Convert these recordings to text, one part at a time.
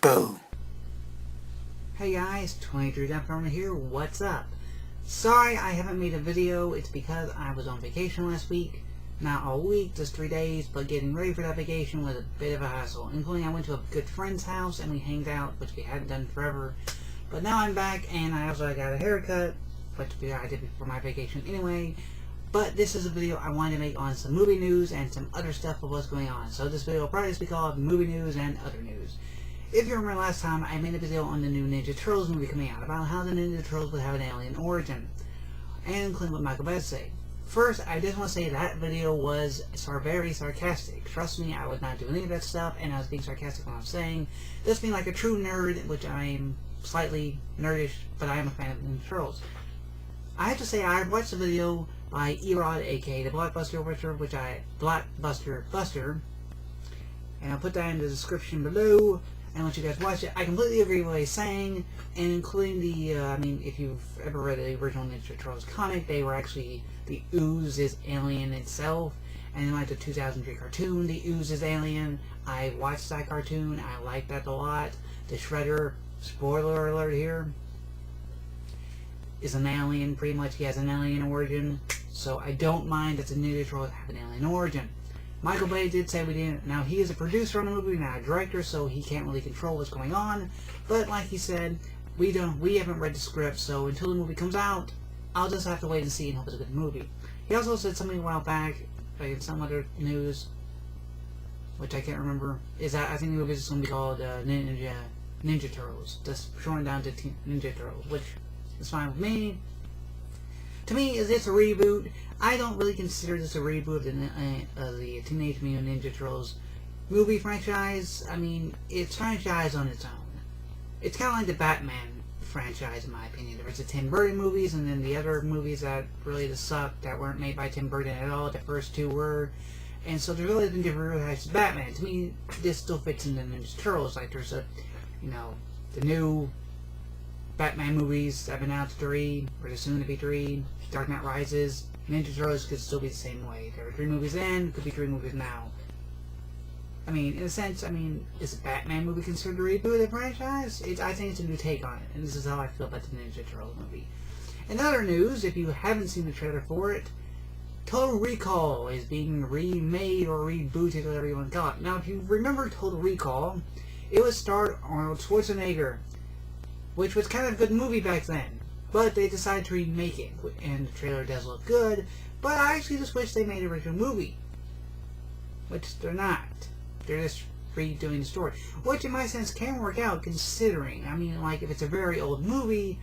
Go. Hey guys, 23 Deathcorner here, what's up? Sorry I haven't made a video, it's because I was on vacation last week. Not all week, just 3 days, but getting ready for that vacation was a bit of a hassle. Including I went to a good friend's house and we hanged out, which we hadn't done forever. But now I'm back and I got a haircut, which I did before my vacation anyway. But this is a video I wanted to make on some movie news and some other stuff of what's going on. So this video will probably just be called Movie News and Other News. If you remember last time, I made a video on the new Ninja Turtles movie coming out about how the Ninja Turtles would have an alien origin, and including what Michael Bay said. First, I just want to say that video was very sarcastic. Trust me, I would not do any of that stuff, and I was being sarcastic when I was saying. Just being like a true nerd, which I am slightly nerdish, but I am a fan of Ninja Turtles. I have to say, I watched the video by Erod, aka the Blockbuster Buster, and I'll put that in the description below. And let you guys watch it. I completely agree with what he's saying, and including the, if you've ever read the original Ninja Turtles comic, they were actually, the ooze is alien itself, and in like the 2003 cartoon, the ooze is alien. I watched that cartoon, I liked that a lot. The Shredder, spoiler alert here, is an alien, pretty much. He has an alien origin, so I don't mind that the Ninja Turtles have an alien origin. Michael Bay did say we didn't. Now, he is a producer on the movie, not a director, so he can't really control what's going on. But like he said, we haven't read the script, so until the movie comes out, I'll just have to wait and see and hope it's a good movie. He also said something a while back, like in some other news, which I can't remember, is that I think the movie is going to be called Ninja Turtles, just shortened down to Ninja Turtles, which is fine with me. To me, is this a reboot? I don't really consider this a reboot of the Teenage Mutant Ninja Turtles movie franchise. I mean, it's franchise on its own. It's kind of like the Batman franchise, in my opinion. There was the Tim Burton movies, and then the other movies that really just sucked, that weren't made by Tim Burton at all. The first two were. And so there's really been different types of Batman. To me, this still fits in the Ninja Turtles. Like, there's the new Batman movies that have been out 3, or the soon to be 3, Dark Knight Rises. Ninja Turtles could still be the same way. There were 3 movies then, could be 3 movies now. I mean, in a sense, is the Batman movie considered a reboot of the franchise? I think it's a new take on it, and this is how I feel about the Ninja Turtles movie. In other news, if you haven't seen the trailer for it, Total Recall is being remade or rebooted, whatever you want to call it. Now, if you remember Total Recall, it was starred Arnold Schwarzenegger, which was kind of a good movie back then. But they decided to remake it, and the trailer does look good, but I actually just wish they made an original movie. Which they're not. They're just redoing the story. Which, in my sense, can work out, considering. I mean, like, if it's a very old movie,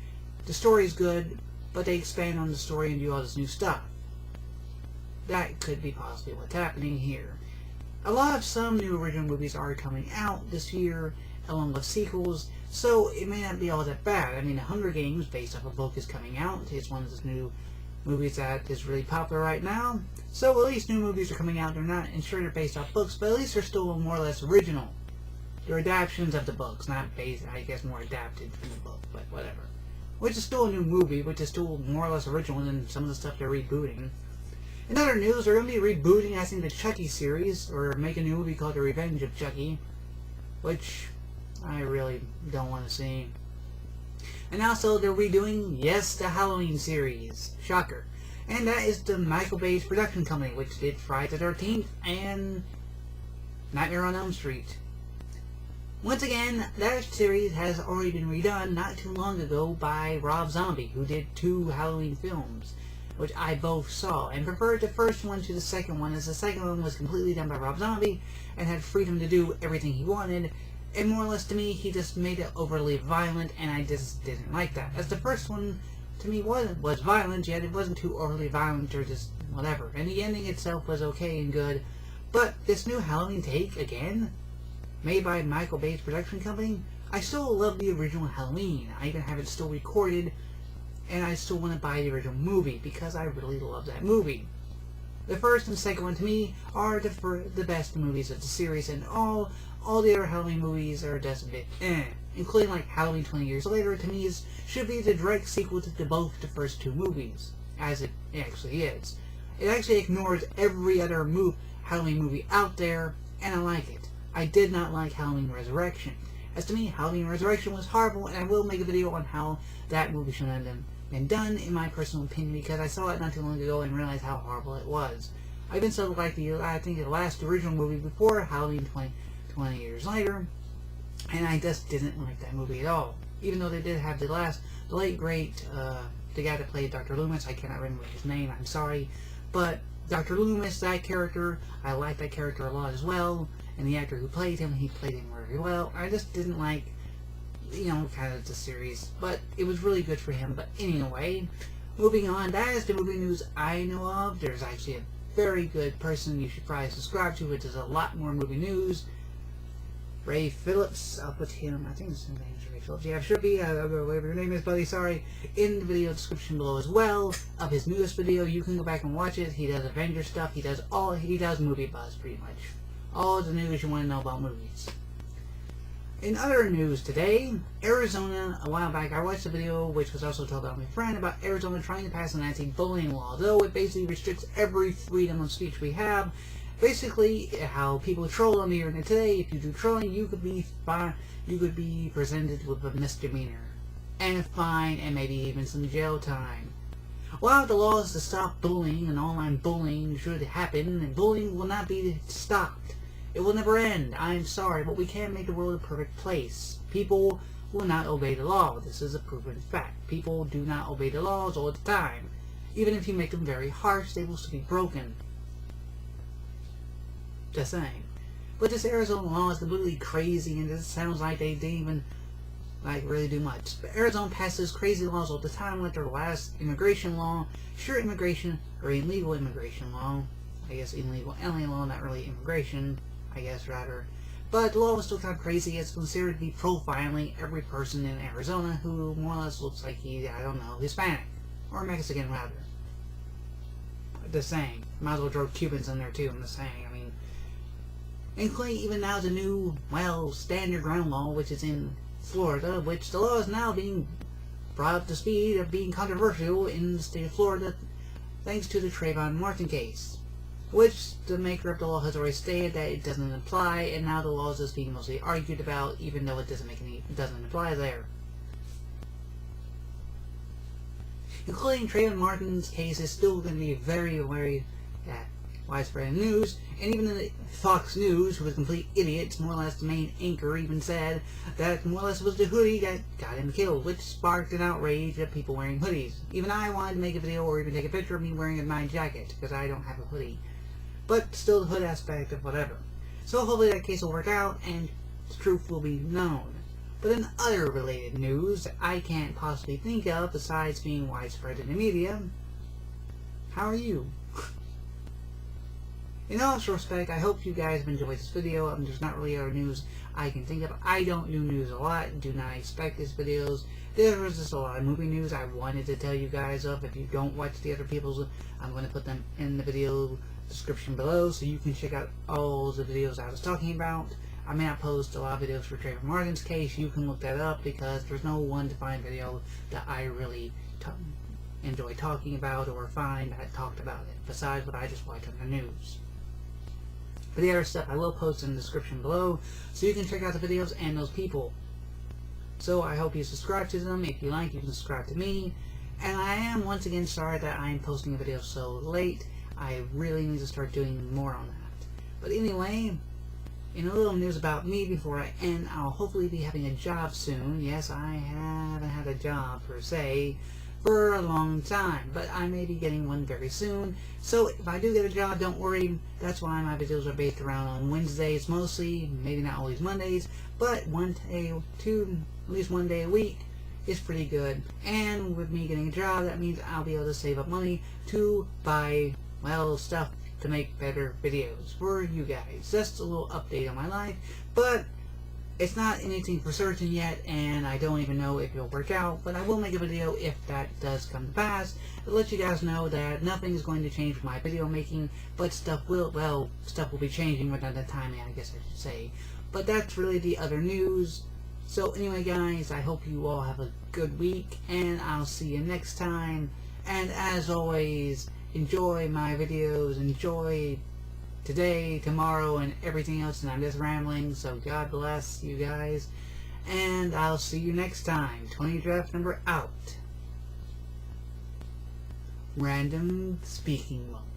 the story's good, but they expand on the story and do all this new stuff. That could be possibly what's happening here. A lot of some new original movies are coming out this year, along with sequels, so it may not be all that bad. I mean, The Hunger Games, based off a book, is coming out. It's one of those new movies that is really popular right now. So at least new movies are coming out. They're not sure they're based off books, but at least they're still more or less original. They're adaptations of the books, not based, I guess, more adapted from the book, but whatever. Which is still a new movie, which is still more or less original than some of the stuff they're rebooting. In other news, they're going to be rebooting, I think, the Chucky series, or make a new movie called The Revenge of Chucky, which I really don't want to see. And also, they're redoing, yes, the Halloween series. Shocker. And that is the Michael Bay's production company, which did Friday the 13th and Nightmare on Elm Street. Once again, that series has already been redone not too long ago by Rob Zombie, who did 2 Halloween films, which I both saw, and preferred the first one to the second one, as the second one was completely done by Rob Zombie and had freedom to do everything he wanted. And more or less, to me, he just made it overly violent, and I just didn't like that. As the first one, to me, was violent, yet it wasn't too overly violent or just whatever. And the ending itself was okay and good. But this new Halloween take, again, made by Michael Bay's production company, I still love the original Halloween. I even have it still recorded, and I still want to buy the original movie, because I really love that movie. The first and second one, to me, are the best movies of the series, and all the other Halloween movies are just a bit including like Halloween 20 Years Later. To me, should be the direct sequel to both the first 2 movies, as it actually is. It actually ignores every other Halloween movie out there, and I like it. I did not like Halloween Resurrection, As to me, Halloween Resurrection was horrible, and I will make a video on how that movie should have been done, in my personal opinion, because I saw it not too long ago and realized how horrible it was. I even saw like the last original movie before Halloween 20 years later, and I just didn't like that movie at all. Even though they did have the late great, the guy that played Dr. Loomis, I cannot remember his name, I'm sorry, but Dr. Loomis, that character, I liked that character a lot as well, and the actor who played him, he played him very well. I just didn't like, kind of the series, but it was really good for him. But anyway, moving on, that is the movie news I know of. There's actually a very good person you should probably subscribe to, which does a lot more movie news. Ray Phillips, I'll put him, I think his name is Ray Phillips, yeah, it should be, whatever your name is, buddy, sorry, in the video description below as well, of his newest video. You can go back and watch it. He does Avengers stuff, he does movie buzz, pretty much. All the news you want to know about movies. In other news today, Arizona, a while back, I watched a video which was also told by my friend about Arizona trying to pass an anti-bullying law, though it basically restricts every freedom of speech we have. Basically, how people troll on the internet today, if you do trolling, you could be presented with a misdemeanor, and a fine, and maybe even some jail time. While the laws to stop bullying and online bullying should happen, and bullying will not be stopped. It will never end. I'm sorry, but we can't make the world a perfect place. People will not obey the law. This is a proven fact. People do not obey the laws all the time. Even if you make them very harsh, they will still be broken. Just saying. But this Arizona law is completely crazy, and it sounds like they didn't even really do much. But Arizona passes crazy laws all the time, like their last immigration law, sure immigration, or illegal immigration law. I guess illegal alien law, not really immigration, I guess rather. But the law was still kind of crazy. It's considered to be profiling every person in Arizona who more or less looks like Hispanic. Or Mexican rather. The same. Might as well throw Cubans in there too, I'm just saying. Including even now the new, standard ground law, which is in Florida, which the law is now being brought up to speed of being controversial in the state of Florida, thanks to the Trayvon Martin case, which the maker of the law has already stated that it doesn't apply, and now the law is just being mostly argued about, even though it doesn't apply there. Including Trayvon Martin's case is still going to be very, very widespread news, and even the Fox News, who was a complete idiot, more or less the main anchor, even said that more or less it was the hoodie that got him killed, which sparked an outrage of people wearing hoodies. Even I wanted to make a video or even take a picture of me wearing my jacket, because I don't have a hoodie. But still the hood aspect of whatever. So hopefully that case will work out, and the truth will be known. But in other related news that I can't possibly think of, besides being widespread in the media, how are you? In all respect, I hope you guys have enjoyed this video. There's not really other news I can think of. I don't do news a lot. Do not expect these videos. There was just a lot of movie news I wanted to tell you guys of. If you don't watch the other people's, I'm going to put them in the video description below so you can check out all the videos I was talking about. I may not post a lot of videos for Trayvon Martin's case. You can look that up because there's no one defined video that I really enjoy talking about or find that talked about it, besides what I just watched on the news. For the other stuff, I will post in the description below, so you can check out the videos and those people. So I hope you subscribe to them. If you like, you can subscribe to me. And I am once again sorry that I am posting a video so late. I really need to start doing more on that. But anyway, in a little news about me before I end, I'll hopefully be having a job soon. Yes, I haven't had a job per se for a long time, but I may be getting one very soon. So if I do get a job, don't worry. That's why my videos are based around on Wednesdays mostly, maybe not always Mondays, but at least one day a week is pretty good. And with me getting a job, that means I'll be able to save up money to buy, stuff to make better videos for you guys. Just a little update on my life, but it's not anything for certain yet, and I don't even know if it'll work out, but I will make a video if that does come to pass. I'll let you guys know that nothing is going to change with my video making, but stuff will be changing within the timing, I guess I should say. But that's really the other news. So anyway guys, I hope you all have a good week, and I'll see you next time. And as always, enjoy my videos, enjoy today, tomorrow, and everything else, and I'm just rambling, so God bless you guys. and I'll see you next time. 20 draft number out. Random speaking moment.